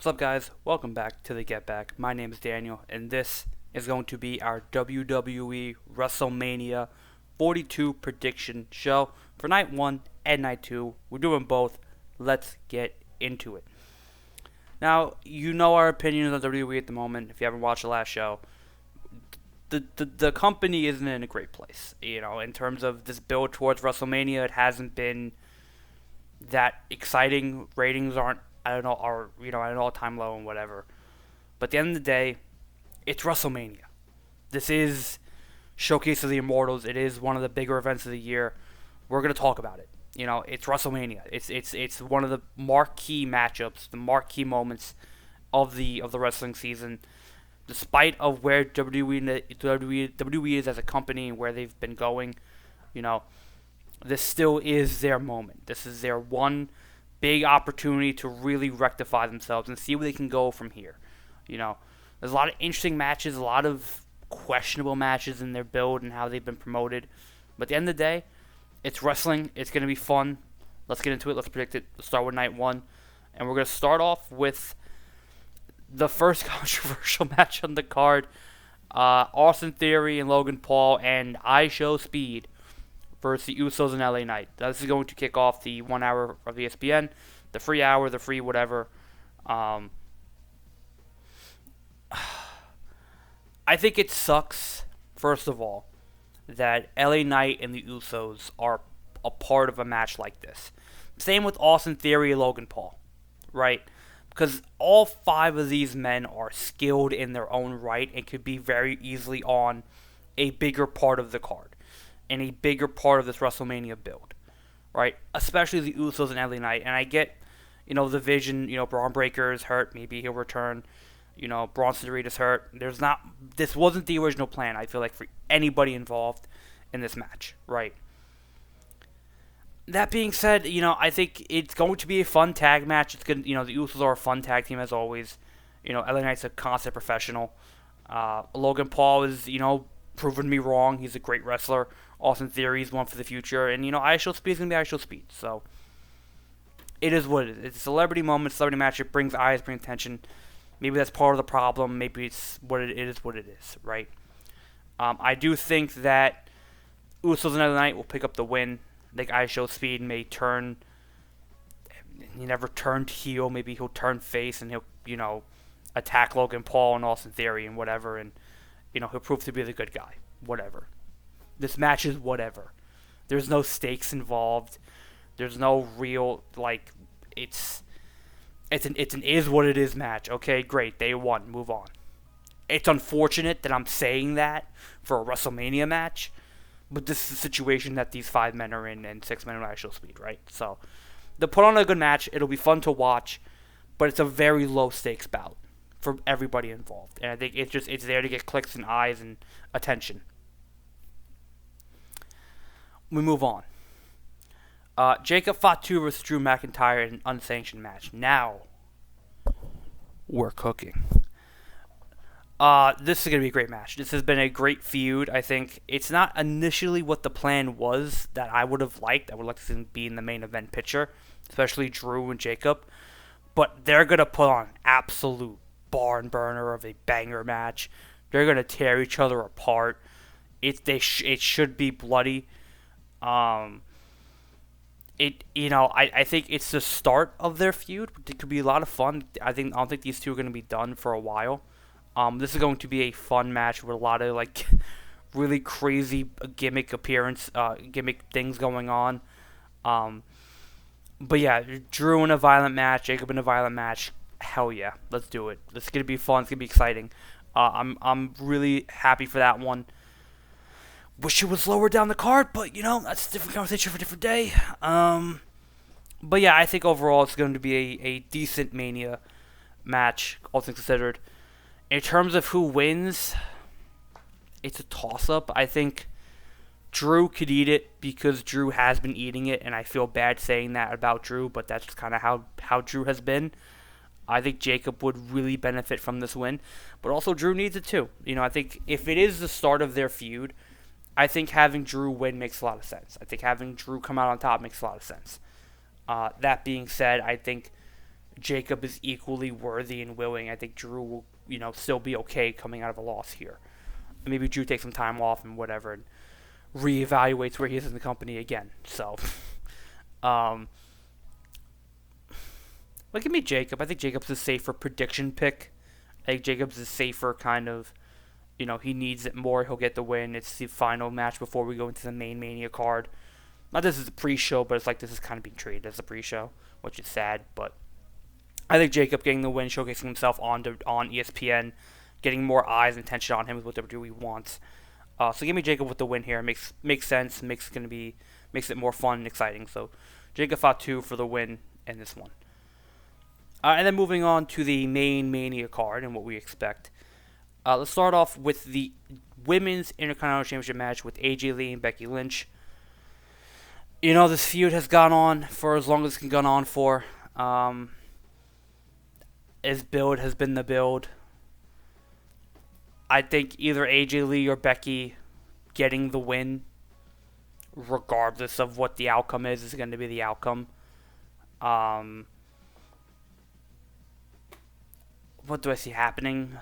What's up, guys? Welcome back to the Get Back. My name is Daniel, and this is going to be our WWE Wrestlemania 42 prediction show for night 1 and night 2. We're doing both. Let's get into it. Now, you know our opinions on WWE at the moment. If you haven't watched the last show, the company isn't in a great place. In terms of this build towards WrestleMania, it hasn't been that exciting. Ratings aren't, are at an all-time low and whatever. But at the end of the day, it's WrestleMania. This is Showcase of the Immortals. It is one of the bigger events of the year. We're gonna talk about it. It's WrestleMania. It's one of the marquee matchups, the marquee moments of the wrestling season. Despite of where WWE is as a company and where they've been going, this still is their moment. This is their one big opportunity to really rectify themselves and see where they can go from here. There's a lot of interesting matches, a lot of questionable matches in their build and how they've been promoted. But at the end of the day, it's wrestling. It's going to be fun. Let's get into it. Let's predict it. Let's start with night 1. And we're going to start off with the first controversial match on the card. Austin Theory and Logan Paul and I Show Speed versus the Usos and LA Knight. This is going to kick off the 1 hour of ESPN, the free hour, the free whatever. I think it sucks, first of all, that LA Knight and the Usos are a part of a match like this. Same with Austin Theory and Logan Paul, right? Because all 5 of these men are skilled in their own right and could be very easily on a bigger part of the card and a bigger part of this WrestleMania build, right? Especially the Usos and LA Knight. And I get, the vision, Braun Breaker is hurt. Maybe he'll return. Bronson Reed is hurt. This wasn't the original plan, I feel like, for anybody involved in this match, right? That being said, I think it's going to be a fun tag match. It's good. The Usos are a fun tag team as always. LA Knight's a constant professional. Logan Paul is, proven me wrong. He's a great wrestler. Austin Theory is one for the future. And, I Show Speed is going to be I Show Speed. So, it is what it is. It's a celebrity moment, celebrity match. It brings eyes, brings attention. Maybe that's part of the problem. Maybe it's what it is, right? I do think that Usos and LA Knight will pick up the win. I think I Show Speed may turn. He never turned heel. Maybe he'll turn face and he'll, attack Logan Paul and Austin Theory and whatever. And, he'll prove to be the good guy. Whatever. This match is whatever. There's no stakes involved. There's no real, it's an is what it is match. Okay, great. They won. Move on. It's unfortunate that I'm saying that for a WrestleMania match, but this is the situation that these 5 men are in and 6 men are at Show Speed, right? So, they'll put on a good match. It'll be fun to watch, but it's a very low stakes bout for everybody involved. And I think it's there to get clicks and eyes and attention. We move on. Jacob Fatu versus Drew McIntyre in an unsanctioned match. Now, we're cooking. This is going to be a great match. This has been a great feud. I think it's not initially what the plan was that I would have liked. I would like to see them be in the main event picture, especially Drew and Jacob. But they're going to put on absolute barn burner of a banger match. They're going to tear each other apart. It should be bloody. I think it's the start of their feud. It could be a lot of fun. I don't think these two are going to be done for a while. This is going to be a fun match with a lot of really crazy gimmick things going on. But yeah, Drew in a violent match, Jacob in a violent match. Hell yeah, let's do it. It's going to be fun. It's going to be exciting. I'm really happy for that one. Wish it was lower down the card, but, that's a different conversation for a different day. But, yeah, I think overall it's going to be a decent Mania match, all things considered. In terms of who wins, it's a toss-up. I think Drew could eat it because Drew has been eating it, and I feel bad saying that about Drew, but that's just kind of how Drew has been. I think Jacob would really benefit from this win, but also Drew needs it too. I think if it is the start of their feud, I think having Drew win makes a lot of sense. I think having Drew come out on top makes a lot of sense. That being said, I think Jacob is equally worthy and willing. I think Drew will, still be okay coming out of a loss here. Maybe Drew takes some time off and whatever, and reevaluates where he is in the company again. So, look at me, Jacob. I think Jacob's a safer prediction pick. I think Jacob's a safer kind of, he needs it more. He'll get the win. It's the final match before we go into the main Mania card. Not this is a pre-show, but it's like this is kind of being treated as a pre-show, which is sad. But I think Jacob getting the win, showcasing himself on ESPN, getting more eyes and attention on him is what WWE wants. So give me Jacob with the win here. Makes sense. Makes it more fun and exciting. So Jacob Fatu for the win in this one. And then moving on to the main Mania card and what we expect. Let's start off with the Women's Intercontinental Championship match with AJ Lee and Becky Lynch. This feud has gone on for as long as it can go on for. His build has been the build. I think either AJ Lee or Becky getting the win, regardless of what the outcome is going to be the outcome. What do I see happening?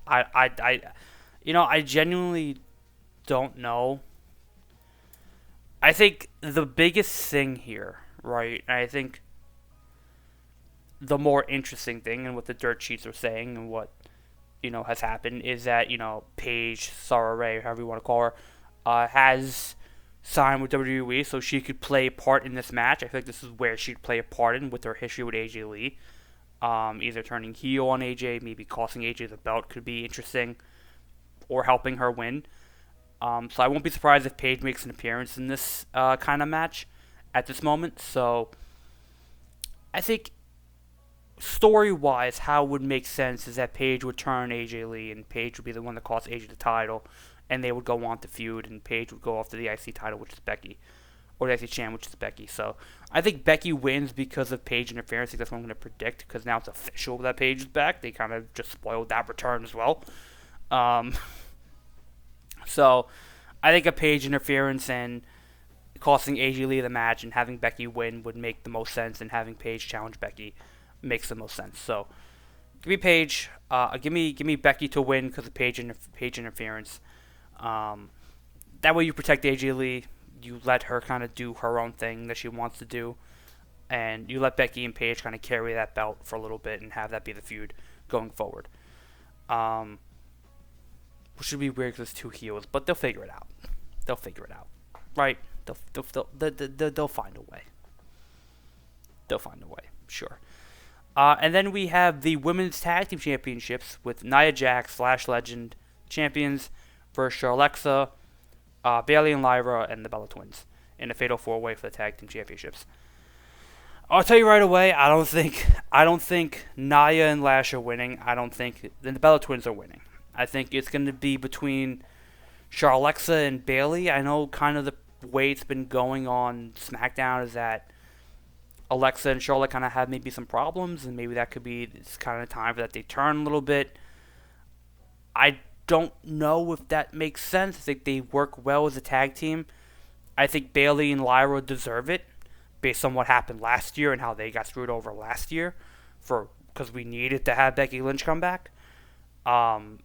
I genuinely don't know. I think the biggest thing here, right? I think the more interesting thing and what the dirt sheets are saying and what has happened is that Paige, Sarah Ray, however you want to call her, has signed with WWE so she could play a part in this match. I feel like this is where she'd play a part in with her history with AJ Lee. Either turning heel on AJ, maybe costing AJ the belt could be interesting, or helping her win. So I won't be surprised if Paige makes an appearance in this kind of match at this moment. So I think story-wise, how it would make sense is that Paige would turn AJ Lee, and Paige would be the one that cost AJ the title, and they would go on to feud, and Paige would go after the IC title, which is Becky, or the IC champ, which is Becky. So I think Becky wins because of Paige interference. I think that's what I'm going to predict, because now it's official that Paige is back. They kind of just spoiled that return as well. So I think a Paige interference and costing AJ Lee the match and having Becky win would make the most sense, and having Paige challenge Becky makes the most sense. So give me Paige. Give me Becky to win because of Paige interference. That way you protect AJ Lee. You let her kind of do her own thing that she wants to do, and you let Becky and Paige kind of carry that belt for a little bit and have that be the feud going forward. Which should be weird because it's two heels, but they'll figure it out. Right? They'll find a way. Sure. And then we have the Women's Tag Team Championships with Nia Jax, Flash Legend champions versus Charlexa, Bayley and Lyra, and the Bella Twins in a Fatal 4-Way for the Tag Team Championships. I'll tell you right away, I don't think Nia and Lash are winning. I don't think the Bella Twins are winning. I think it's going to be between Charlexa and Bayley. I know kind of the way it's been going on SmackDown is that Alexa and Charlotte kind of have maybe some problems, and maybe that could be it's kind of time for that they turn a little bit. I don't know if that makes sense. I think they work well as a tag team. I think Bayley and Lyra deserve it based on what happened last year and how they got screwed over last year because we needed to have Becky Lynch come back.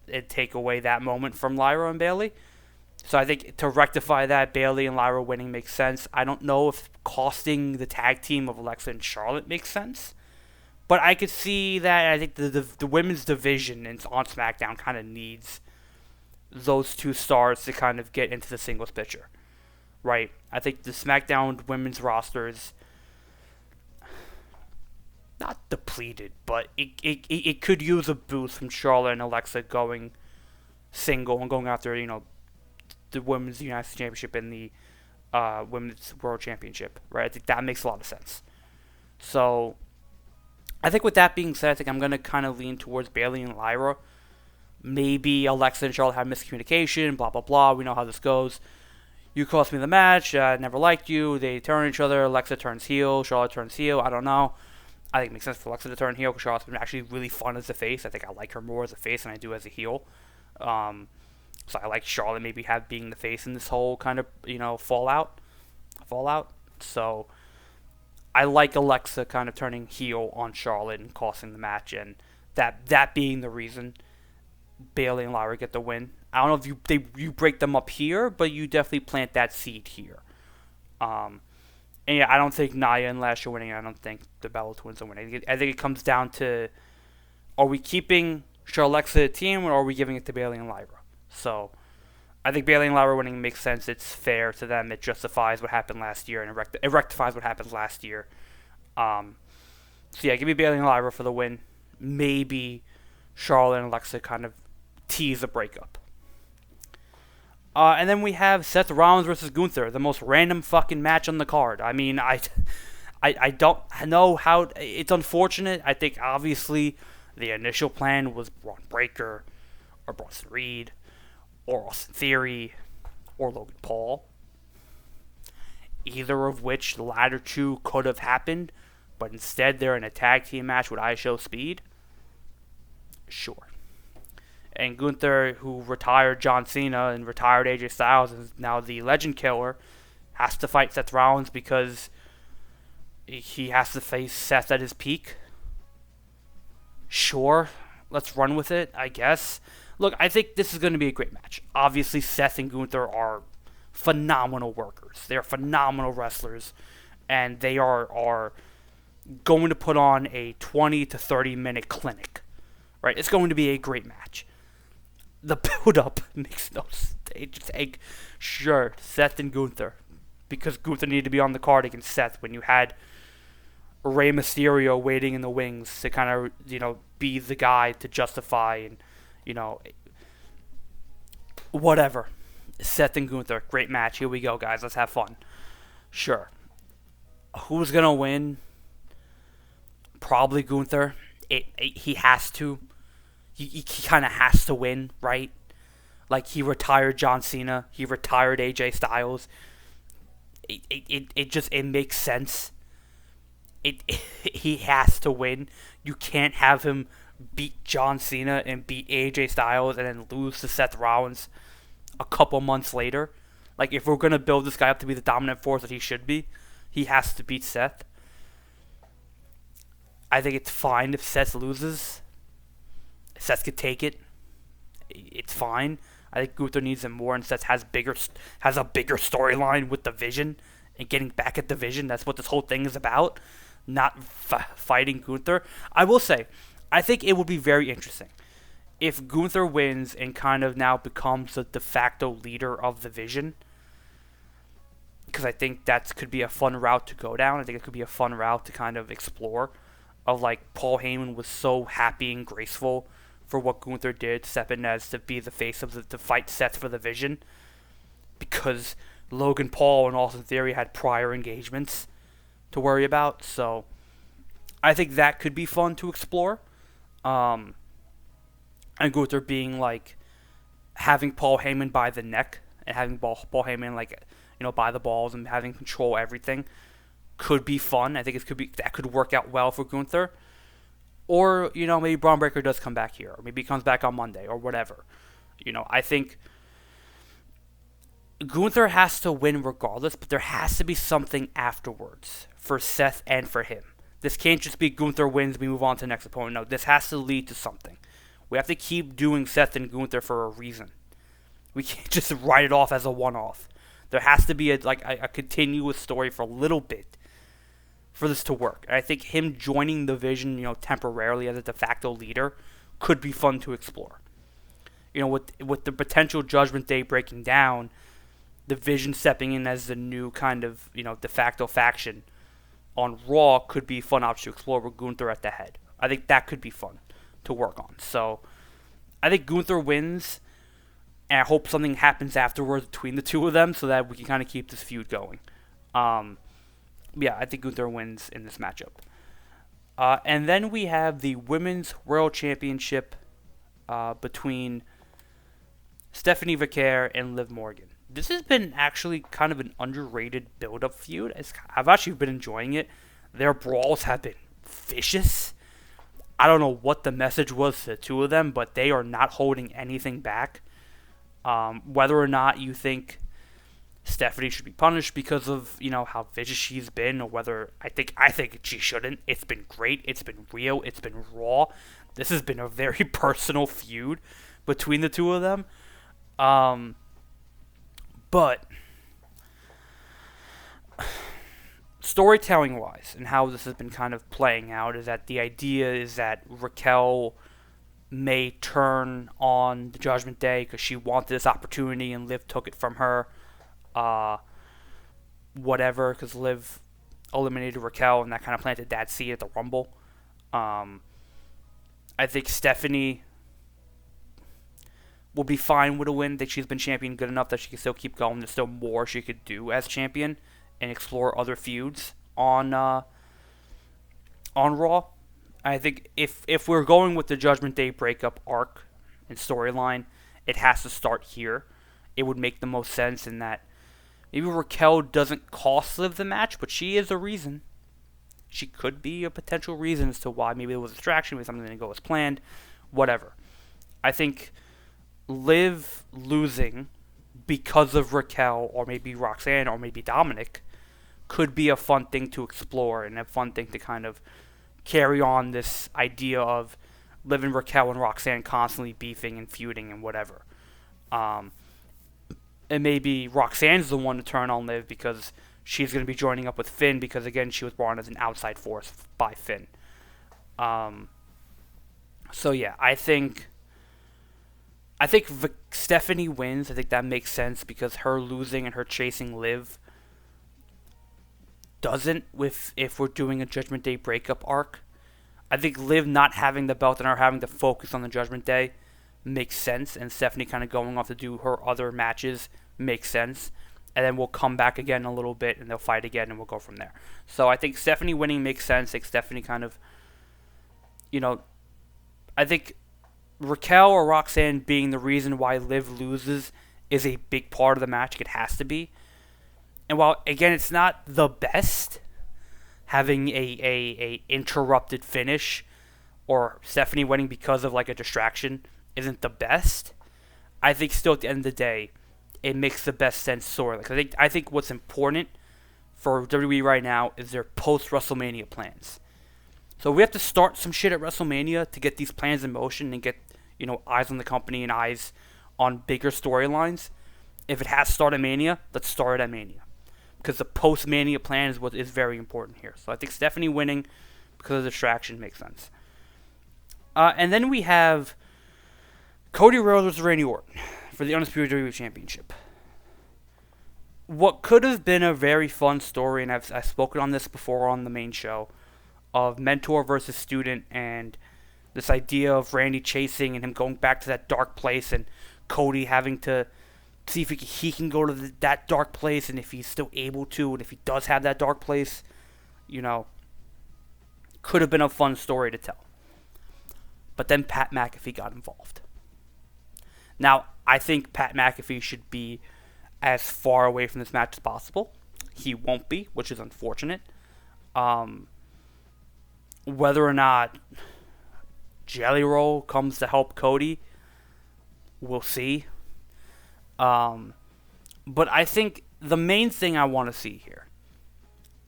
It'd take away that moment from Lyra and Bayley. So I think to rectify that, Bayley and Lyra winning makes sense. I don't know if costing the tag team of Alexa and Charlotte makes sense. But I could see that. I think the women's division on SmackDown kind of needs those two stars to kind of get into the singles picture. Right? I think the SmackDown women's roster is not depleted, but it could use a boost from Charlotte and Alexa going single and going after, the Women's United States Championship and the Women's World Championship, right? I think that makes a lot of sense. So, I think with that being said, I think I'm going to kind of lean towards Bayley and Lyra. Maybe Alexa and Charlotte have miscommunication, blah, blah, blah. We know how this goes. You cost me the match. I never liked you. They turn each other. Alexa turns heel. Charlotte turns heel. I don't know. I think it makes sense for Alexa to turn heel because Charlotte's been actually really fun as a face. I think I like her more as a face than I do as a heel. So I like Charlotte maybe being the face in this whole kind of, fallout. So I like Alexa kind of turning heel on Charlotte and costing the match, and that being the reason Bayley and Lyra get the win. I don't know if you break them up here, but you definitely plant that seed here. And yeah, I don't think Nia and Lash are winning. I don't think the Bella Twins are winning. I think it comes down to, are we keeping Charlotte a team, or are we giving it to Bayley and Lyra? So I think Bayley and Lyra winning makes sense. It's fair to them. It justifies what happened last year, and it rectifies what happened last year. So yeah, give me Bayley and Lyra for the win. Maybe Charlotte and Alexa kind of tease a breakup. And then we have Seth Rollins versus Gunther, the most random fucking match on the card. I mean, I don't know how. It's unfortunate. I think obviously the initial plan was Braun Breaker or Bronson Reed or Austin Theory or Logan Paul. Either of which the latter two could have happened, but instead they're in a tag team match with IShowSpeed. Sure. And Gunther, who retired John Cena and retired AJ Styles, and is now the Legend Killer, has to fight Seth Rollins because he has to face Seth at his peak. Sure, let's run with it, I guess. Look, I think this is going to be a great match. Obviously, Seth and Gunther are phenomenal workers. They are phenomenal wrestlers, and they are going to put on a 20 to 30 minute clinic. Right? It's going to be a great match. The build-up makes no sense. Sure, Seth and Gunther, because Gunther needed to be on the card against Seth when you had Rey Mysterio waiting in the wings to kind of, be the guy to justify and, whatever. Seth and Gunther, great match. Here we go, guys. Let's have fun. Sure. Who's going to win? Probably Gunther. He has to. He kind of has to win, right? Like, he retired John Cena. He retired AJ Styles. It makes sense. He has to win. You can't have him beat John Cena and beat AJ Styles and then lose to Seth Rollins a couple months later. Like, if we're going to build this guy up to be the dominant force that he should be, he has to beat Seth. I think it's fine if Seth loses. Seth could take it. It's fine. I think Gunther needs him more, and Seth has a bigger storyline with the Vision and getting back at the Vision. That's what this whole thing is about, not fighting Gunther. I will say, I think it would be very interesting if Gunther wins and kind of now becomes the de facto leader of the Vision, because I think that could be a fun route to go down. I think it could be a fun route to kind of explore, of like Paul Heyman was so happy and graceful for what Gunther did, stepping as to be the face of the fight Seth for the Vision, because Logan Paul and Austin Theory had prior engagements to worry about. So I think that could be fun to explore. And Gunther being like having Paul Heyman by the neck and having Paul Heyman by the balls and having control everything could be fun. I think that could work out well for Gunther. Or, maybe Braun Breaker does come back here. Or maybe he comes back on Monday or whatever. I think Gunther has to win regardless, but there has to be something afterwards for Seth and for him. This can't just be Gunther wins, we move on to the next opponent. No, this has to lead to something. We have to keep doing Seth and Gunther for a reason. We can't just write it off as a one-off. There has to be a continuous story for a little bit for this to work. And I think him joining the Vision, temporarily as a de facto leader could be fun to explore. With the potential Judgment Day breaking down, the Vision stepping in as the new kind of, de facto faction on Raw could be a fun option to explore with Gunther at the head. I think that could be fun to work on. So I think Gunther wins, and I hope something happens afterwards between the two of them so that we can kind of keep this feud going. Yeah, I think Gunther wins in this matchup. And then we have the Women's World Championship between Stephanie Vaquer and Liv Morgan. This has been actually kind of an underrated build-up feud. I've actually been enjoying it. Their brawls have been vicious. I don't know what the message was to the two of them, but they are not holding anything back. Whether or not you think Stephanie should be punished because of how vicious she's been, or whether I think she shouldn't. It's been great. It's been real. It's been raw. This has been a very personal feud between the two of them. But storytelling wise, and how this has been kind of playing out, is that the idea is that Raquel may turn on the Judgment Day because she wanted this opportunity and Liv took it from her. Whatever, because Liv eliminated Raquel and that kind of planted that seed at the Rumble. I think Stephanie will be fine with a win. I think she's been champion good enough that she can still keep going. There's still more she could do as champion and explore other feuds on Raw. I think if we're going with the Judgment Day breakup arc and storyline, it has to start here. It would make the most sense in that maybe Raquel doesn't cost Liv the match, but she is a reason. She could be a potential reason as to why. Maybe there was a distraction, maybe something didn't go as planned, whatever. I think Liv losing because of Raquel, or maybe Roxanne, or maybe Dominic, could be a fun thing to explore and a fun thing to kind of carry on this idea of Liv and Raquel and Roxanne constantly beefing and feuding and whatever. And maybe Roxanne's the one to turn on Liv because she's going to be joining up with Finn because, again, she was brought in as an outside force by Finn. So, yeah, I think Stephanie wins. I think that makes sense because her losing and her chasing Liv doesn't if we're doing a Judgment Day breakup arc. I think Liv not having the belt and her having to focus on the Judgment Day makes sense, and Stephanie kind of going off to do her other matches makes sense. And then we'll come back again a little bit, and they'll fight again, and we'll go from there. So I think Stephanie winning makes sense. I think Stephanie kind of, I think Raquel or Roxanne being the reason why Liv loses is a big part of the match. It has to be. And while, again, it's not the best, having a interrupted finish or Stephanie winning because of like a distraction isn't the best, I think still at the end of the day, it makes the best sense story. Like I think what's important for WWE right now is their post-WrestleMania plans. So we have to start some shit at WrestleMania to get these plans in motion and get, eyes on the company and eyes on bigger storylines. If it has to start at Mania, let's start at Mania. Because the post-Mania plan is what is very important here. So I think Stephanie winning because of the distraction makes sense. And then we have Cody Rhodes versus Randy Orton for the Undisputed WWE Championship. What could have been a very fun story, and I've spoken on this before on the main show, of mentor versus student, and this idea of Randy chasing and him going back to that dark place, and Cody having to see if he can go to that dark place, and if he's still able to, and if he does have that dark place, could have been a fun story to tell. But then Pat McAfee got involved. Now, I think Pat McAfee should be as far away from this match as possible. He won't be, which is unfortunate. Whether or not Jelly Roll comes to help Cody, we'll see. But I think the main thing I want to see here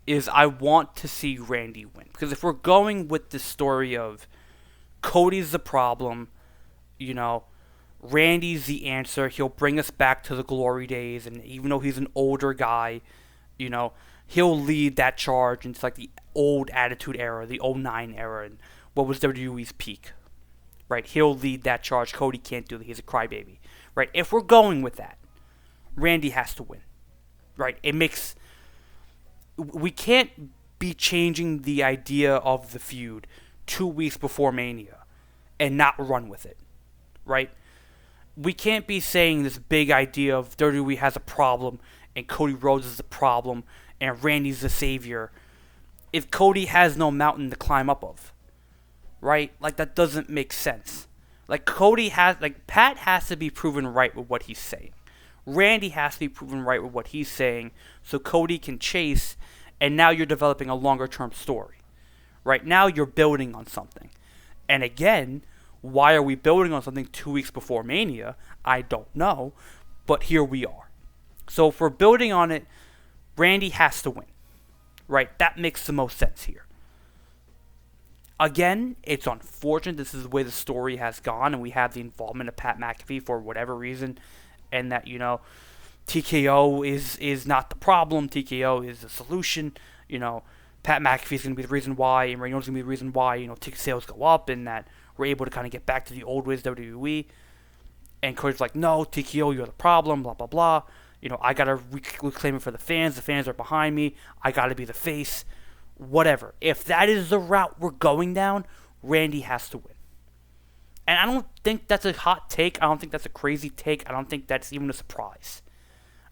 is I want to see Randy win. Because if we're going with the story of Cody's the problem, Randy's the answer, he'll bring us back to the glory days, and even though he's an older guy, he'll lead that charge into like the old Attitude Era, the 09 era, and what was WWE's peak, right? He'll lead that charge. Cody can't do that. He's a crybaby, right? If we're going with that, Randy has to win, right? We can't be changing the idea of the feud 2 weeks before Mania and not run with it, right? We can't be saying this big idea of WWE has a problem and Cody Rhodes is the problem and Randy's the savior if Cody has no mountain to climb up of, right? Like, that doesn't make sense. Like, Pat has to be proven right with what he's saying. Randy has to be proven right with what he's saying so Cody can chase, and now you're developing a longer-term story. Right now you're building on something. And again, why are we building on something 2 weeks before Mania? I don't know, but here we are. So if we're building on it, Randy has to win. Right? That makes the most sense here. Again, it's unfortunate this is the way the story has gone, and we have the involvement of Pat McAfee for whatever reason, and that, TKO is not the problem, TKO is the solution, Pat McAfee is going to be the reason why, and Reigns is going to be the reason why, ticket sales go up, and that we're able to kind of get back to the old ways of WWE. And Cody's like, no, TKO, you're the problem, blah, blah, blah. I got to reclaim it for the fans are behind me, I got to be the face, whatever. If that is the route we're going down, Randy has to win. And I don't think that's a hot take, I don't think that's a crazy take, I don't think that's even a surprise.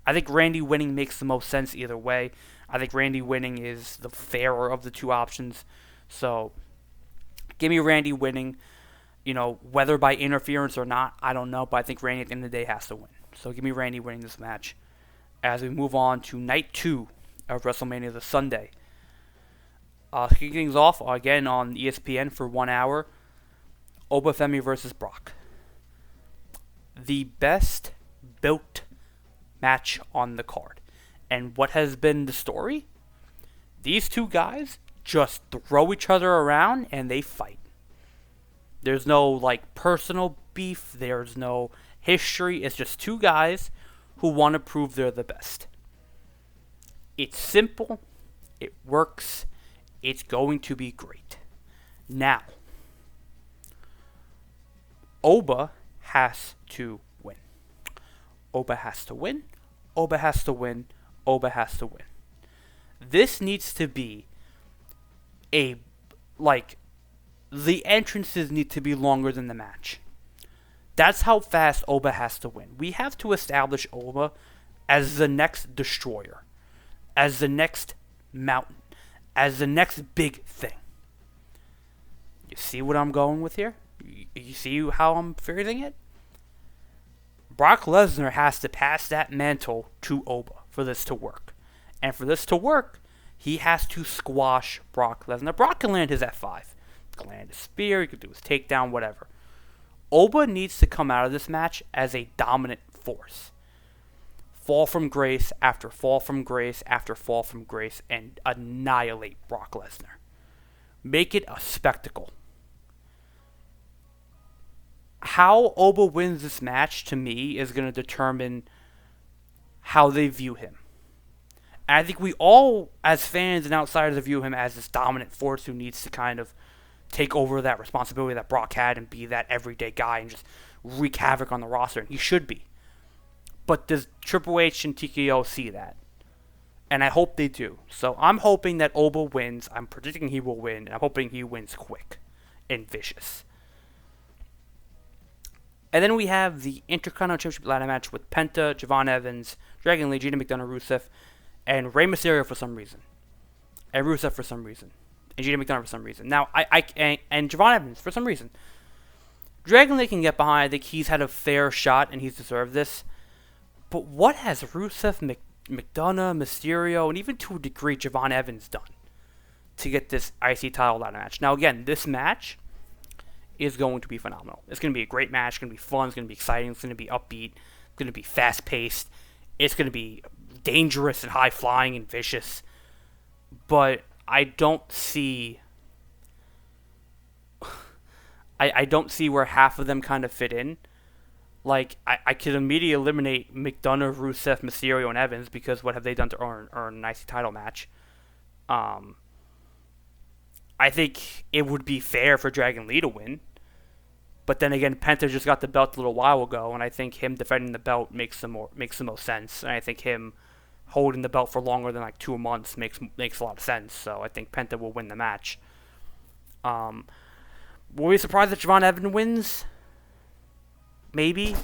I think Randy winning makes the most sense either way. I think Randy winning is the fairer of the two options. So, give me Randy winning. Whether by interference or not, I don't know. But I think Randy at the end of the day has to win. So, give me Randy winning this match. As we move on to Night 2 of WrestleMania this Sunday. Kicking things off again on ESPN for 1 hour. Oba Femi versus Brock. The best built match on the card. And what has been the story? These two guys just throw each other around and they fight. There's no personal beef, there's no history, it's just two guys who want to prove they're the best. It's simple, it works, it's going to be great. Now, Oba has to win. Oba has to win. Oba has to win. Oba has to win. This needs to be the entrances need to be longer than the match. That's how fast Oba has to win. We have to establish Oba as the next destroyer, as the next mountain, as the next big thing. You see what I'm going with here? You see how I'm phrasing it? Brock Lesnar has to pass that mantle to Oba for this to work. And for this to work, he has to squash Brock Lesnar. Brock can land his F5. He can land his spear, he can do his takedown, whatever. Oba needs to come out of this match as a dominant force. Fall from grace after fall from grace after fall from grace and annihilate Brock Lesnar. Make it a spectacle. How Oba wins this match, to me, is going to determine how they view him. And I think we all, as fans and outsiders, view him as this dominant force who needs to kind of take over that responsibility that Brock had and be that everyday guy and just wreak havoc on the roster. And he should be. But does Triple H and TKO see that? And I hope they do. So I'm hoping that Oba wins. I'm predicting he will win. And I'm hoping he wins quick and vicious. And then we have the Intercontinental Championship ladder match with Penta, Javon Evans, Dragon Lee, Gina McDonough, Rusev, and Rey Mysterio for some reason. And Rusev for some reason. And Gina McDonough for some reason. Now, and Javon Evans for some reason. Dragon Lee can get behind. I think he's had a fair shot and he's deserved this. But what has Rusev, McDonough, Mysterio, and even to a degree Javon Evans done to get this IC title ladder match? Now, again, this match is going to be phenomenal. It's going to be a great match. It's going to be fun. It's going to be exciting. It's going to be upbeat. It's going to be fast-paced. It's going to be dangerous and high-flying and vicious. But I don't see... I don't see where half of them kind of fit in. I could immediately eliminate McDonough, Rusev, Mysterio, and Evans because what have they done to earn an IC title match? I think it would be fair for Dragon Lee to win. But then again, Penta just got the belt a little while ago, and I think him defending the belt makes the most sense. And I think him holding the belt for longer than 2 months makes a lot of sense. So I think Penta will win the match. Were we surprised that Javon Evans wins? Maybe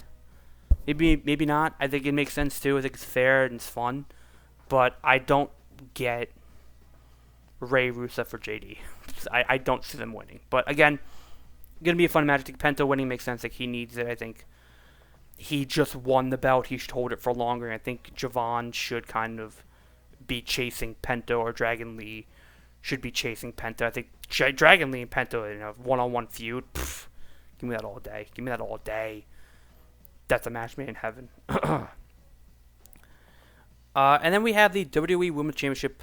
not. I think it makes sense too. I think it's fair and it's fun, but I don't get Rey, Rusev, or JD. I don't see them winning. But again, gonna be a fun match. I think Penta winning makes sense. He needs it. I think he just won the belt. He should hold it for longer. And I think Javon should kind of be chasing Penta, or Dragon Lee should be chasing Penta. I think Dragon Lee and Penta in a one-on-one feud. Give me that all day. Give me that all day. That's a match made in heaven. And then we have the WWE Women's Championship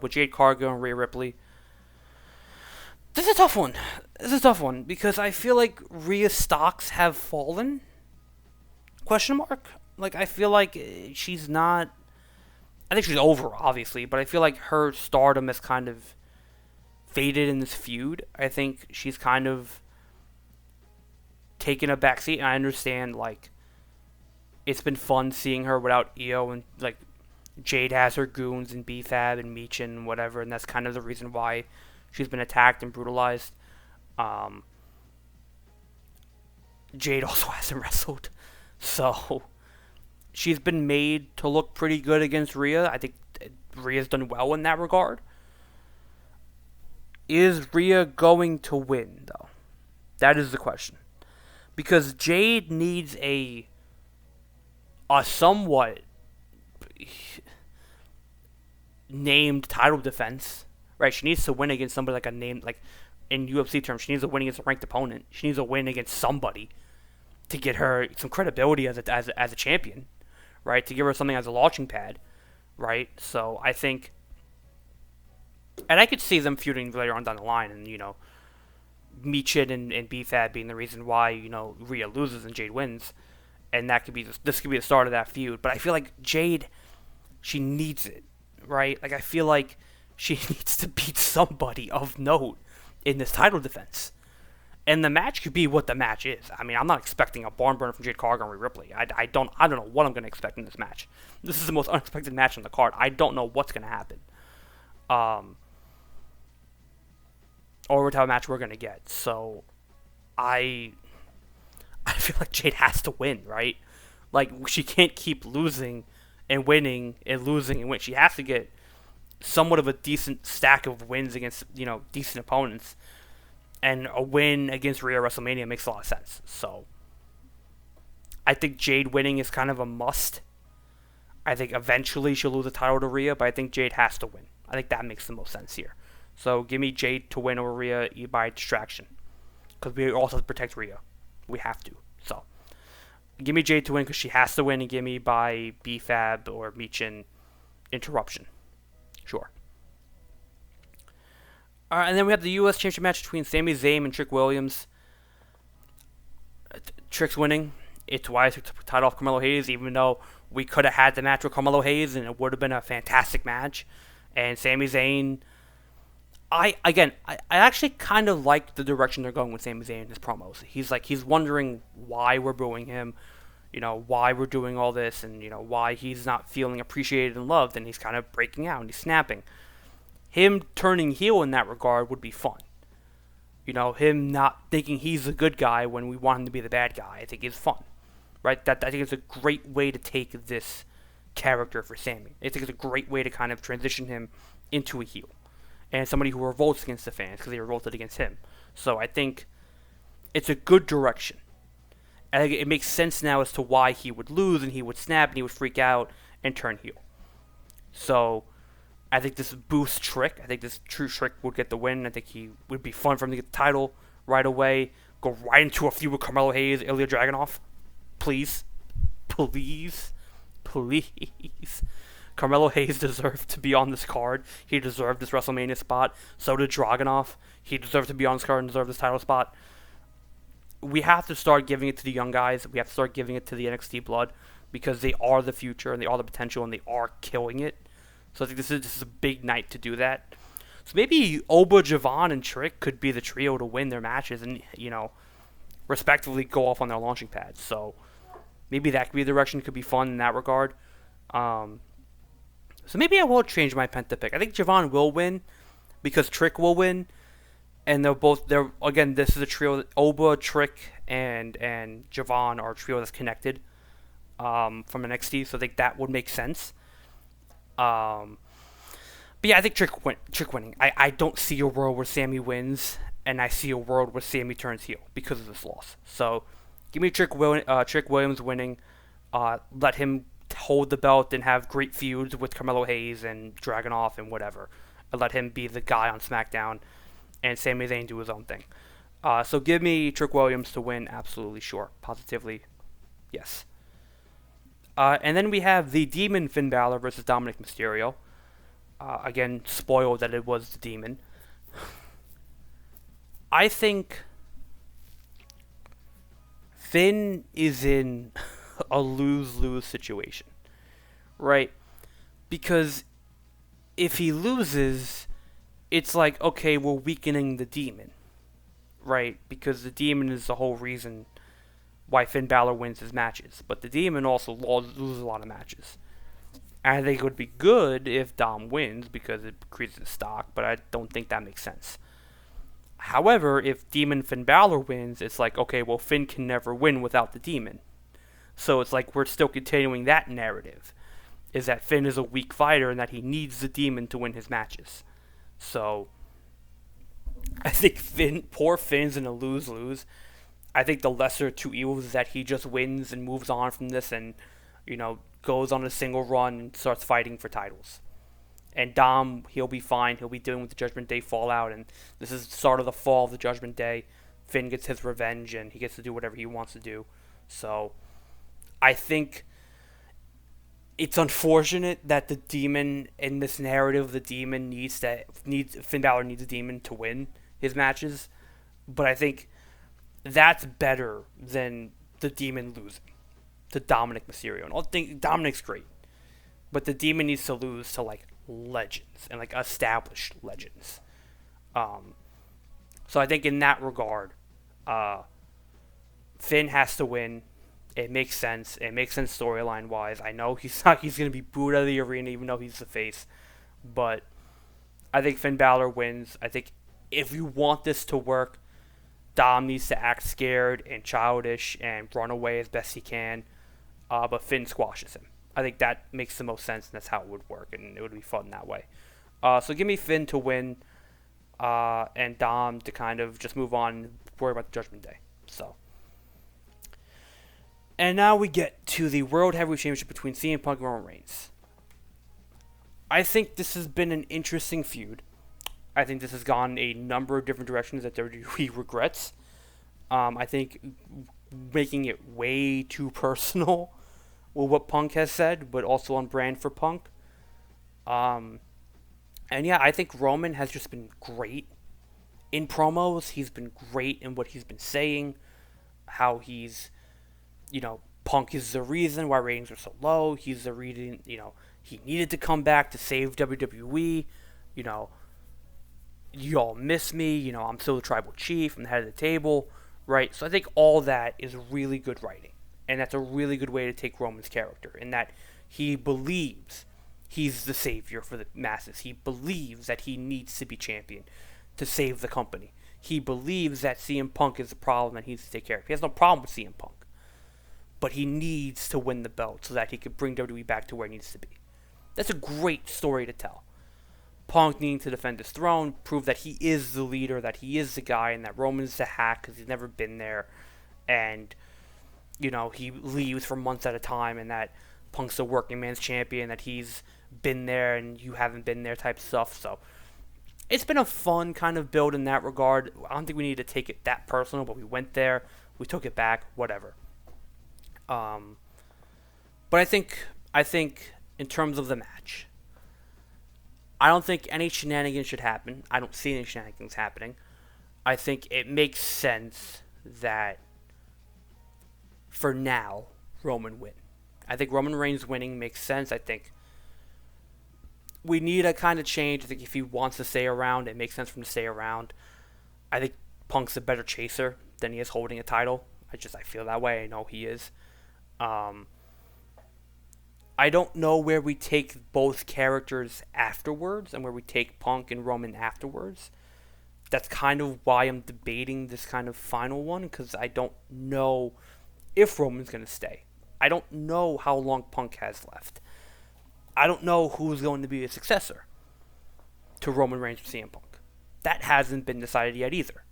with Jade Cargill and Rhea Ripley. This is a tough one. This is a tough one because I feel like Rhea's stocks have fallen. Question mark. Like I feel like she's not. I think she's over, obviously, but I feel like her stardom has kind of faded in this feud. I think she's kind of taken a backseat, and I understand like it's been fun seeing her without Io, and like Jade has her goons and B-Fab and Meechin and whatever, and that's kind of the reason why she's been attacked and brutalized. Jade also hasn't wrestled, so she's been made to look pretty good against Rhea. I think Rhea's done well in that regard. Is Rhea going to win, though? That is the question. Because Jade needs a somewhat named title defense, right? She needs to win against somebody like a name, like in UFC terms, she needs to win against a ranked opponent. She needs to win against somebody to get her some credibility as a champion, right? To give her something as a launching pad, right? So I think, and I could see them feuding later on down the line, and Meechin and B-Fab being the reason why Rhea loses and Jade wins, and that could be this could be the start of that feud. But I feel like Jade, she needs it, right? Like I feel like she needs to beat somebody of note in this title defense. And the match could be what the match is. I mean, I'm not expecting a barn burner from Jade Cargill and Rhea Ripley. I don't know what I'm going to expect in this match. This is the most unexpected match on the card. I don't know what's going to happen. Or what type of match we're going to get. So, I feel like Jade has to win, right? Like, she can't keep losing and winning and losing and winning. She has to get somewhat of a decent stack of wins against, decent opponents. And a win against Rhea at WrestleMania makes a lot of sense. So, I think Jade winning is kind of a must. I think eventually she'll lose the title to Rhea, but I think Jade has to win. I think that makes the most sense here. So, give me Jade to win over Rhea by distraction. Because we also have to protect Rhea. We have to. So, give me Jade to win because she has to win, and give me by B-Fab or Meechin interruption. Sure. And then we have the U.S. Championship match between Sami Zayn and Trick Williams. Trick's winning. It's why I took the title off Carmelo Hayes, even though we could have had the match with Carmelo Hayes, and it would have been a fantastic match. And Sami Zayn, I actually kind of like the direction they're going with Sami Zayn in his promos. He's wondering why we're booing him, why we're doing all this, and why he's not feeling appreciated and loved, and he's kind of breaking out and he's snapping. Him turning heel in that regard would be fun. Him not thinking he's the good guy when we want him to be the bad guy, I think is fun. Right? I think it's a great way to take this character for Sami. I think it's a great way to kind of transition him into a heel. And somebody who revolts against the fans because they revolted against him. So I think it's a good direction. I think it makes sense now as to why he would lose and he would snap and he would freak out and turn heel. So I think this boosts Trick. I think this true Trick would get the win. I think he would be fun for him to get the title right away. Go right into a feud with Carmelo Hayes, Ilya Dragunov. Please. Please. Please. Carmelo Hayes deserved to be on this card. He deserved this WrestleMania spot. So did Dragunov. He deserved to be on this card and deserved this title spot. We have to start giving it to the young guys. We have to start giving it to the NXT blood because they are the future and they are the potential and they are killing it. So I think this is a big night to do that. So maybe Oba, Javon, and Trick could be the trio to win their matches and, respectively go off on their launching pads. So maybe that could be the direction. It could be fun in that regard. So maybe I will change my Penta pick. I think Javon will win because Trick will win. And again, this is a trio that Oba, Trick, and Javon are a trio that's connected from NXT. So I think that would make sense. But yeah, I think Trick winning. I don't see a world where Sami wins, and I see a world where Sami turns heel because of this loss. So give me Trick Williams winning. Let him hold the belt and have great feuds with Carmelo Hayes and Dragunov and whatever. And let him be the guy on SmackDown, and Sami Zayn do his own thing. So give me Trick Williams to win, absolutely sure. Positively, yes. And then we have the Demon Finn Balor versus Dominic Mysterio. Again, spoiled that it was the Demon. I think Finn is in a lose-lose situation, right? Because if he loses, it's like, okay, we're weakening the Demon, right? Because the Demon is the whole reason why Finn Balor wins his matches. But the Demon also loses a lot of matches. And I think it would be good if Dom wins because it increases the stock, but I don't think that makes sense. However, if Demon Finn Balor wins, it's like, okay, well, Finn can never win without the Demon. So it's like we're still continuing that narrative, is that Finn is a weak fighter and that he needs the Demon to win his matches. So I think poor Finn's in a lose-lose. I think the lesser of two evils is that he just wins and moves on from this and, goes on a single run and starts fighting for titles. And Dom, he'll be fine. He'll be dealing with the Judgment Day fallout, and this is the start of the fall of the Judgment Day. Finn gets his revenge, and he gets to do whatever he wants to do. So I think it's unfortunate that the Demon, in this narrative, the Demon Finn Balor needs a Demon to win his matches. But I think that's better than the Demon losing to Dominic Mysterio. And I think Dominic's great, but the Demon needs to lose to legends and established legends. So I think in that regard, Finn has to win. It makes sense. It makes sense storyline wise. I know he's going to be booed out of the arena even though he's the face, but I think Finn Balor wins. I think if you want this to work, Dom needs to act scared and childish and run away as best he can, but Finn squashes him. I think that makes the most sense, and that's how it would work, and it would be fun that way. So give me Finn to win, and Dom to kind of just move on and worry about the Judgment Day. So, and now we get to the World Heavyweight Championship between CM Punk and Roman Reigns. I think this has been an interesting feud. I think this has gone a number of different directions that WWE regrets. I think making it way too personal with what Punk has said, but also on brand for Punk. And yeah, I think Roman has just been great in promos. He's been great in what he's been saying. How he's, Punk is the reason why ratings are so low. He's the reason, he needed to come back to save WWE. You all miss me. I'm still the tribal chief. I'm the head of the table. Right? So I think all that is really good writing. And that's a really good way to take Roman's character, in that he believes he's the savior for the masses. He believes that he needs to be champion to save the company. He believes that CM Punk is the problem that he needs to take care of. He has no problem with CM Punk, but he needs to win the belt so that he could bring WWE back to where it needs to be. That's a great story to tell. Punk needing to defend his throne, prove that he is the leader, that he is the guy, and that Roman's the hack because he's never been there, and he leaves for months at a time, and that Punk's a working man's champion, that he's been there and you haven't been there type stuff. So it's been a fun kind of build in that regard. I don't think we need to take it that personal, but we went there, we took it back, whatever. But I think in terms of the match, I don't think any shenanigans should happen. I don't see any shenanigans happening. I think it makes sense that for now, Roman win. I think Roman Reigns winning makes sense. I think we need a kind of change. I think if he wants to stay around, it makes sense for him to stay around. I think Punk's a better chaser than he is holding a title. I feel that way. I know he is. I don't know where we take both characters afterwards and where we take Punk and Roman afterwards. That's kind of why I'm debating this kind of final one, because I don't know if Roman's going to stay. I don't know how long Punk has left. I don't know who's going to be his successor to Roman Reigns or CM Punk. That hasn't been decided yet either.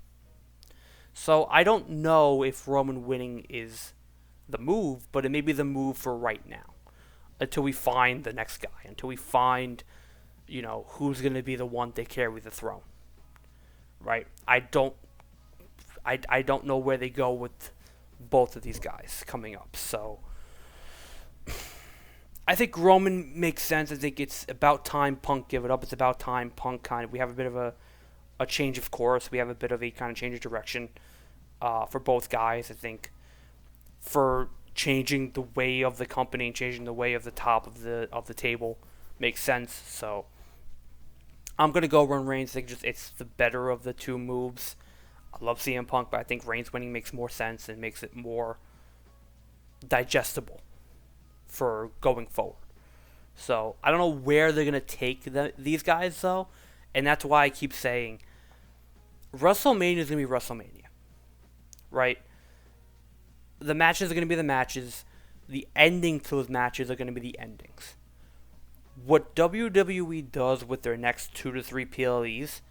So I don't know if Roman winning is the move, but it may be the move for right now. Until we find the next guy. Until we find, who's going to be the one to carry the throne. Right? I don't know where they go with both of these guys coming up. So I think Roman makes sense. I think it's about time Punk give it up. It's about time Punk we have a bit of a change of course. We have a bit of a kind of change of direction for both guys. I think for changing the way of the company and changing the way of the top of the table makes sense. So I'm gonna go Roman Reigns. I think it's the better of the two moves. I love CM Punk, but I think Reigns winning makes more sense and makes it more digestible for going forward. So I don't know where they're gonna take these guys though, and that's why I keep saying WrestleMania is gonna be WrestleMania, right? The matches are gonna be the matches. The ending to those matches are gonna be the endings. What WWE does with their next 2 to 3 PLEs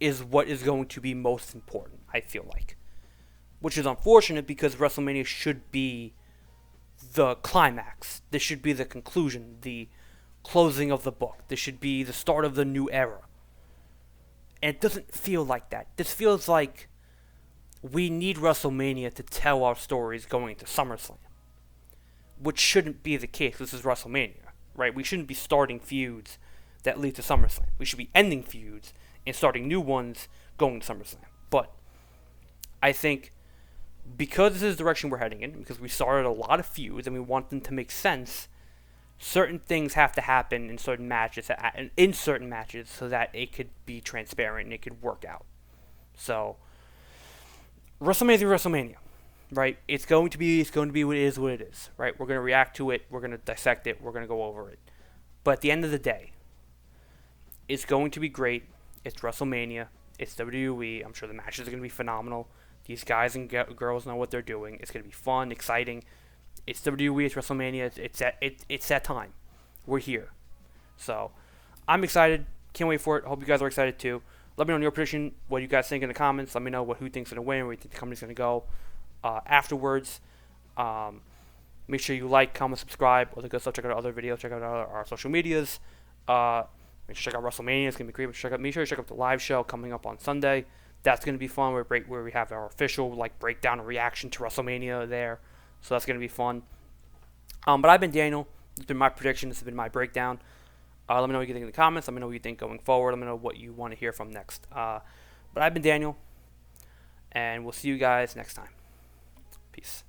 is what is going to be most important, I feel like. Which is unfortunate because WrestleMania should be the climax. This should be the conclusion, the closing of the book. This should be the start of the new era. And it doesn't feel like that. This feels like we need WrestleMania to tell our stories going into SummerSlam. Which shouldn't be the case. This is WrestleMania, right? We shouldn't be starting feuds that lead to SummerSlam. We should be ending feuds and starting new ones going to SummerSlam. But I think because this is the direction we're heading in, because we started a lot of feuds and we want them to make sense, certain things have to happen in certain matches, so that it could be transparent and it could work out. So WrestleMania is WrestleMania, right? It's going to be what it is, right? We're going to react to it, we're going to dissect it, we're going to go over it. But at the end of the day, it's going to be great. It's WrestleMania. It's WWE. I'm sure the matches are going to be phenomenal. These guys and girls know what they're doing. It's going to be fun, exciting. It's WWE. It's WrestleMania. It's that time. We're here. So I'm excited. Can't wait for it. Hope you guys are excited too. Let me know your prediction, what you guys think in the comments. Let me know who thinks going to win, where you think the company's going to go afterwards. Make sure you like, comment, subscribe, all the good stuff. Check out our other videos. Check out our social medias. Make sure you check out WrestleMania. It's going to be great. Make sure you check out the live show coming up on Sunday. That's going to be fun. Where we have our official breakdown and reaction to WrestleMania there. So that's going to be fun. But I've been Daniel. It's been my prediction. This has been my breakdown. Let me know what you think in the comments. Let me know what you think going forward. Let me know what you want to hear from next. But I've been Daniel. And we'll see you guys next time. Peace.